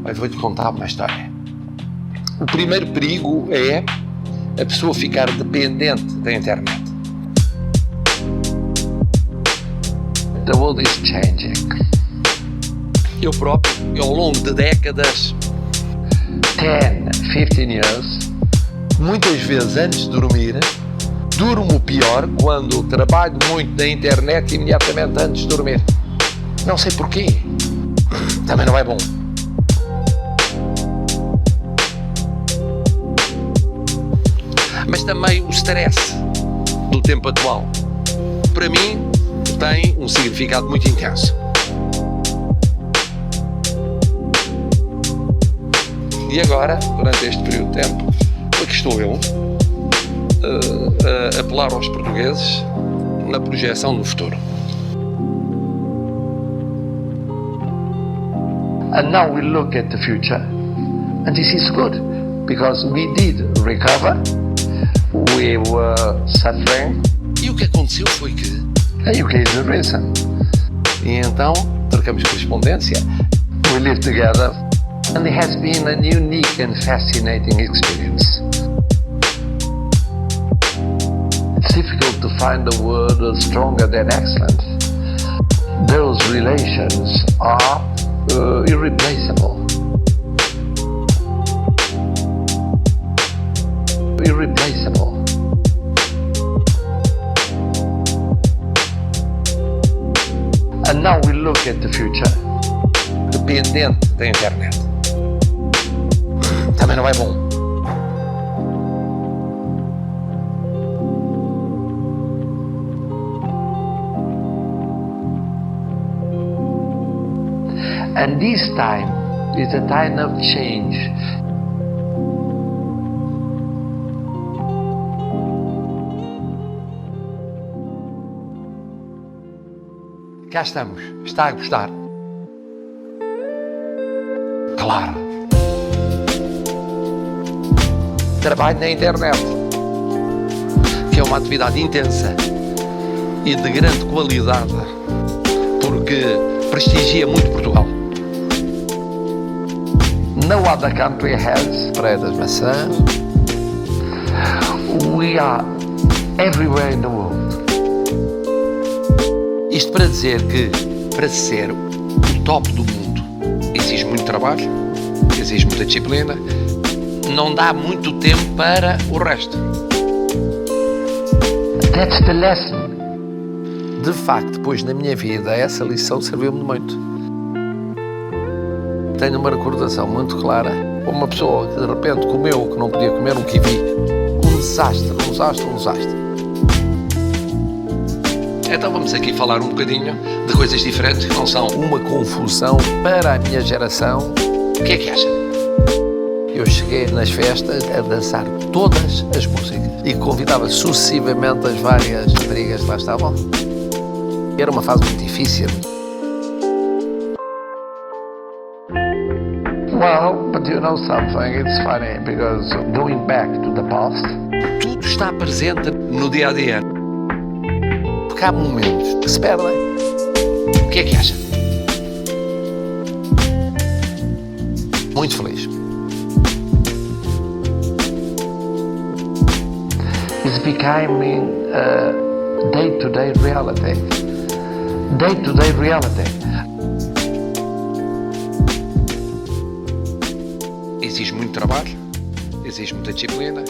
Mas vou-te contar uma história. O primeiro perigo é a pessoa ficar dependente da internet. The world is changing. Eu próprio, ao longo de décadas, 10, 15 years, muitas vezes antes de dormir, durmo pior quando trabalho muito na internet imediatamente antes de dormir. Não sei porquê. Também não é bom. Mas também o stress do tempo atual, para mim, tem um significado muito intenso. E agora, durante este período de tempo, aqui estou eu, a apelar aos portugueses na projeção do futuro. And now we look at the future, and this is good, because we did recover, we were suffering. E o que aconteceu foi que a UK is the reason. E então, trocamos correspondência. We live together. And it has been a unique and fascinating experience. It's difficult to find a word stronger than excellent. Those relations are irreplaceable. Irreplaceable. And now we look at the future. Dependente da internet. Também não é bom. And this time is a time of change. Cá estamos. Está a gostar? Claro. Trabalho na internet, que é uma atividade intensa e de grande qualidade, porque prestigia muito Portugal. No other country has Praia das Maçãs. We are everywhere in the world. Isto para dizer que, para ser o top do mundo, exige muito trabalho, exige muita disciplina, não dá muito tempo para o resto. That's the lesson. De facto, depois na minha vida, essa lição serviu-me muito. Tenho uma recordação muito clara. Uma pessoa que de repente comeu o que não podia comer, um kiwi. Um desastre. Então vamos aqui falar um bocadinho de coisas diferentes que não são uma confusão para a minha geração. O que é que acha? Eu cheguei nas festas a dançar todas as músicas e convidava sucessivamente as várias raparigas que lá estavam. Era uma fase muito difícil. Well, but you know something, it's funny, because going back to the past, tudo está presente no dia a dia. Porque há momentos que se perdem. O que é que acha? Muito feliz. It's becoming day-to-day reality. Day-to-day reality. Exige muito trabalho, exige muita disciplina.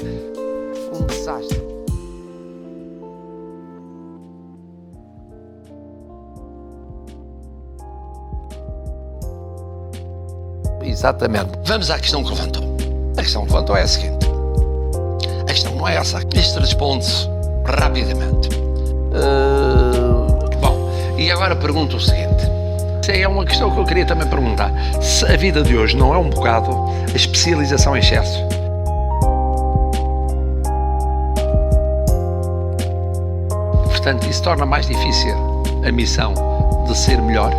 Um desastre. Exatamente. Vamos à questão que levantou. A questão que levantou é a seguinte. A questão não é essa. Isto responde-se rapidamente. Bom, e agora pergunto o seguinte. É uma questão que eu queria também perguntar. Se a vida de hoje não é um bocado a especialização em excesso? Portanto, isso torna mais difícil a missão de ser melhor?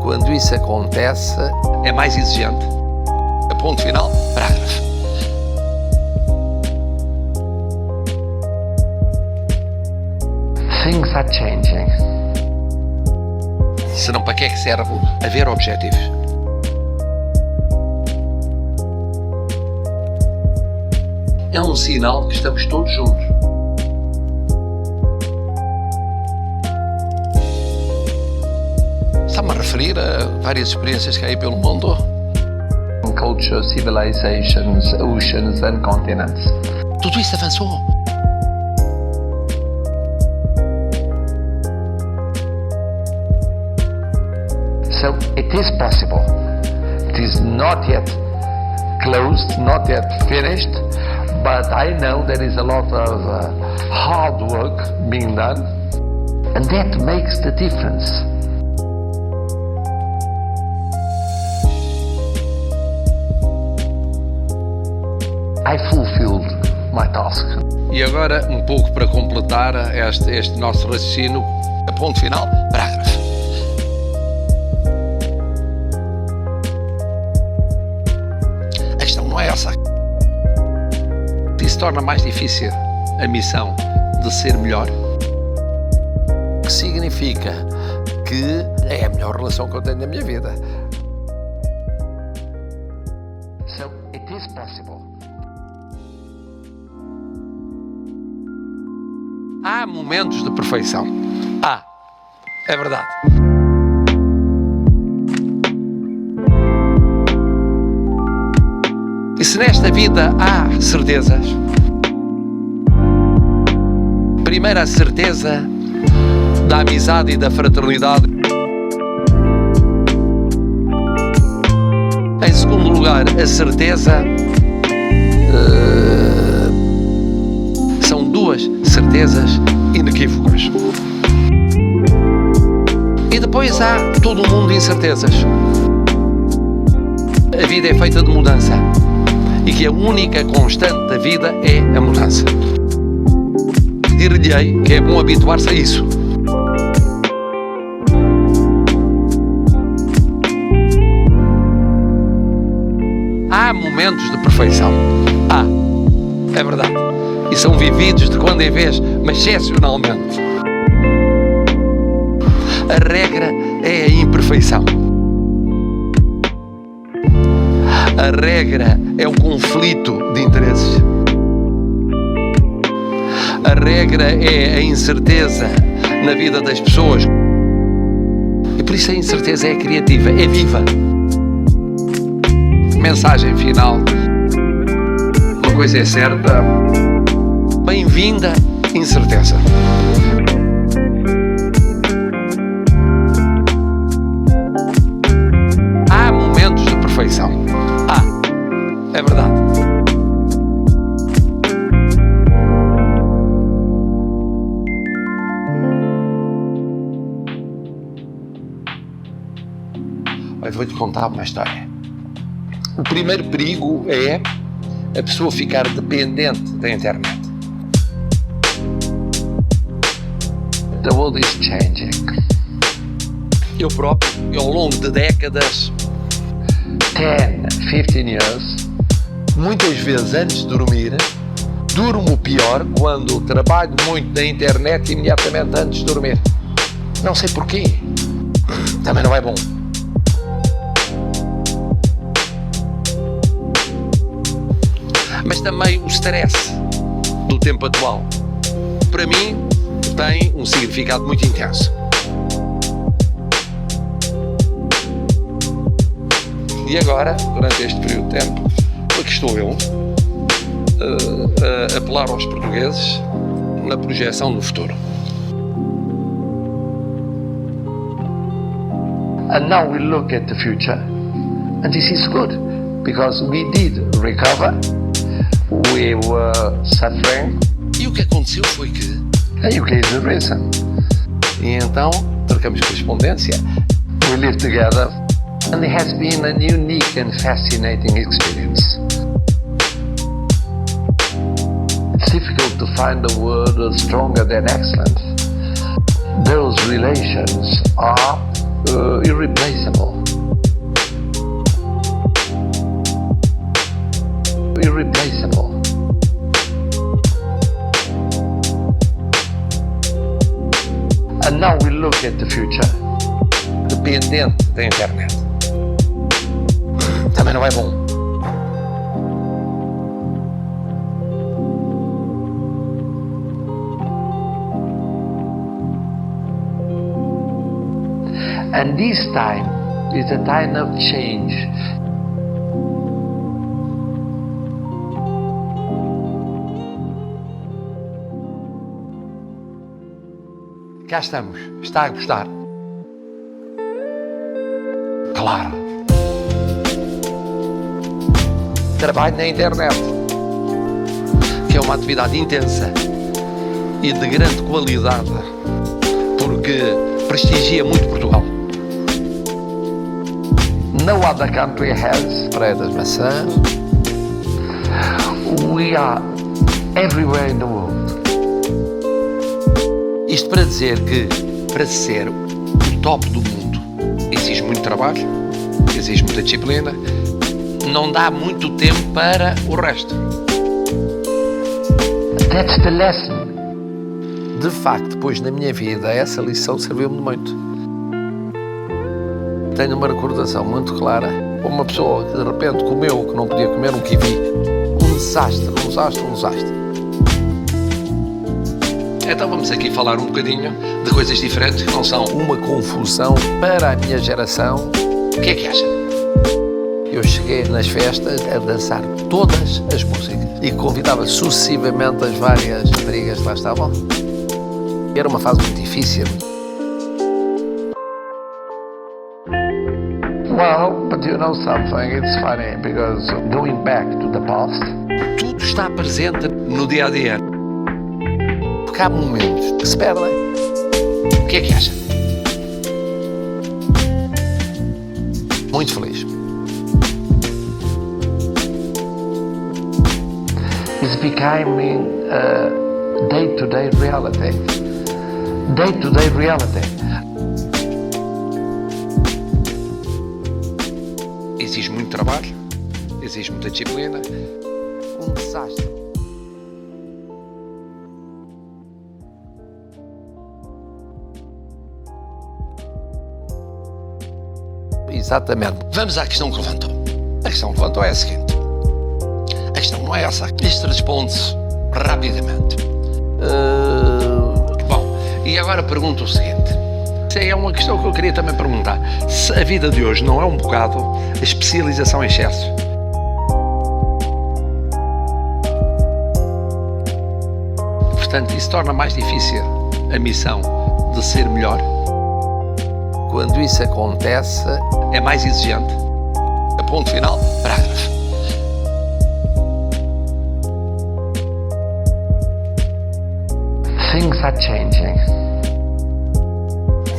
Quando isso acontece, é mais exigente? A ponto final, parágrafo. Things are changing. Senão para que é que serve haver objetivos? é um sinal que estamos todos juntos. Está-me a referir a várias experiências que há aí pelo mundo. Culture, civilizations, oceans and continents. Tudo isso avançou. So it is possible. It is not yet closed, not yet finished, but I know there is a lot of hard work being done, and that makes the difference. I fulfilled my task. E agora, um pouco para completar este nosso raciocínio, a ponto final, parágrafo. A questão não é essa. Isso torna mais difícil a missão de ser melhor. O que significa que é a melhor relação que eu tenho na minha vida. So it is possible. Há momentos de perfeição. É verdade. E se nesta vida há certezas, primeiro a certeza da amizade e da fraternidade. Em segundo lugar, a certeza são duas certezas inequívocas. E depois há todo um mundo de incertezas. A vida é feita de mudança e que a única constante da vida é a mudança. Dir-lhe-ei que é bom habituar-se a isso. Há momentos de perfeição. É verdade. E são vividos de quando em vez, mas excepcionalmente. A regra é a imperfeição. A regra é o conflito de interesses. A regra é a incerteza na vida das pessoas. E por isso a incerteza é criativa, é viva. Mensagem final. Uma coisa é certa. Bem-vinda, incerteza. Há momentos de perfeição. É verdade. Olha, vou-te contar uma história. O primeiro perigo é a pessoa ficar dependente da internet. The world is changing. Eu próprio, ao longo de décadas, 10, 15 years, muitas vezes antes de dormir, durmo pior quando trabalho muito na internet imediatamente antes de dormir. Não sei porquê. Também não é bom. Mas também o stress do tempo atual, para mim, tem um significado muito intenso. E agora, durante este período de tempo, aqui estou eu a apelar aos portugueses na projeção do futuro. And now we look at the future, and this is good because we did recover. We were suffering. E o que aconteceu foi que... And you gave the reason. E então, trocamos correspondência. We live together. And it has been an unique and fascinating experience. It's difficult to find a word stronger than excellent. Those relations are irreplaceable. Irreplaceable. And now we look at the future. Dependente da internet. Também não é bom. And this time is a time of change. Cá estamos. Está a gostar? Claro. Trabalho na internet, que é uma atividade intensa e de grande qualidade, porque prestigia muito Portugal. No other country has. Praia das Maçãs. We are everywhere in the world. Isto para dizer que, para ser o top do mundo, exige muito trabalho, exige muita disciplina, não dá muito tempo para o resto. That's the lesson. De facto, depois na minha vida, essa lição serviu-me muito. Tenho uma recordação muito clara. Uma pessoa que de repente comeu o que não podia comer, um kiwi. Um desastre. Então vamos aqui falar um bocadinho de coisas diferentes que não são uma confusão para a minha geração. O que é que acha? Eu cheguei nas festas a dançar todas as músicas e convidava sucessivamente as várias raparigas que lá estavam. Era uma fase muito difícil. Well, but you know something, it's funny, because going back to the past, Tudo está presente no dia a dia. Porque há momentos que se perdem. O que é que acha? Muito feliz. is becoming day-to-day reality. Day-to-day reality. Exige muito trabalho, exige muita disciplina. Um desastre. Exatamente. Vamos à questão que levantou. A questão que levantou é a seguinte. A questão não é essa. Isto responde-se rapidamente. Bom, e agora pergunto o seguinte. É uma questão que eu queria também perguntar. Se a vida de hoje não é um bocado a especialização em excesso? Portanto, isso torna mais difícil a missão de ser melhor? Quando isso acontece, é mais exigente? A ponto final, parágrafo. Things are changing.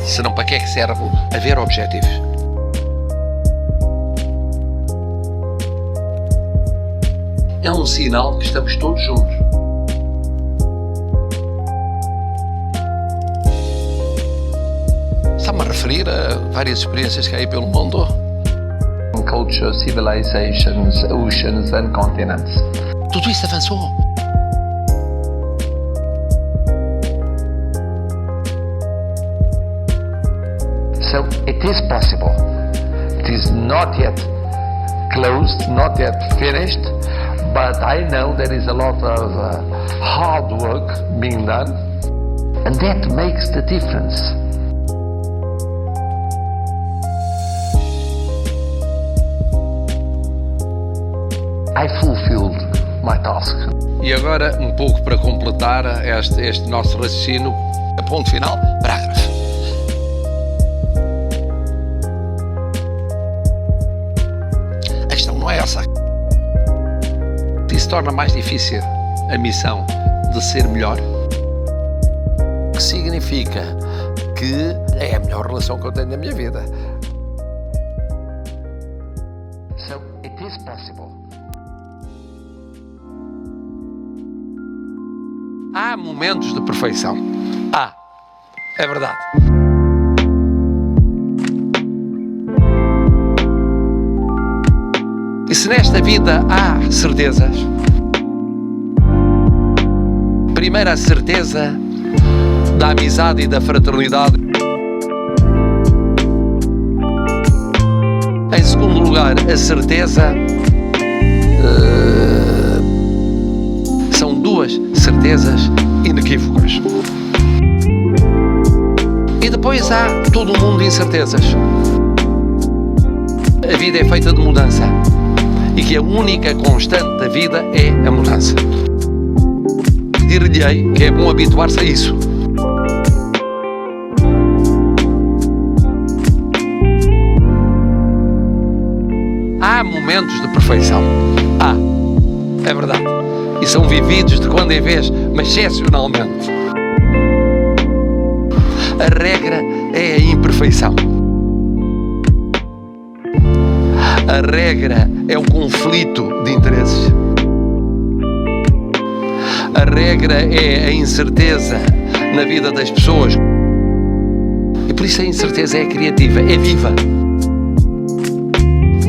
Senão para que é que serve haver objetivos? É um sinal que estamos todos juntos. Está-me a referir a várias experiências que há aí pelo mundo. Culture, civilizations, oceans and continents. Tudo isso avançou. So it is possible. It is not yet closed, not yet finished, but I know there is a lot of hard work being done, and that makes the difference. I fulfilled my task. E agora, um pouco para completar este nosso raciocínio, a ponto final, parágrafo. A questão não é essa. Isso torna mais difícil a missão de ser melhor. O que significa que é a melhor relação que eu tenho na minha vida. So it is possible. Há momentos de perfeição. É verdade. E se nesta vida há certezas, primeiro a certeza da amizade e da fraternidade. Em segundo lugar, a certeza. São duas certezas inequívocas. E depois depois há todo um mundo de incertezas. A vida é feita de mudança e que a única constante da vida é a mudança. Dir-lhe-ei que é bom habituar-se a isso. Há momentos de perfeição. É verdade. E são vividos de quando em vez, mas excepcionalmente. A regra é a imperfeição. A regra é o conflito de interesses. A regra é a incerteza na vida das pessoas. E por isso a incerteza é criativa, é viva.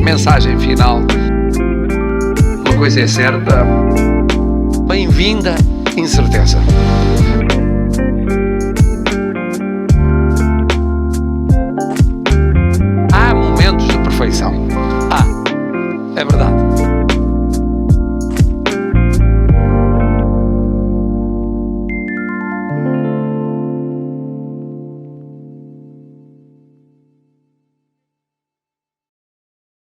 Mensagem final. Uma coisa é certa. Bem-vinda, incerteza.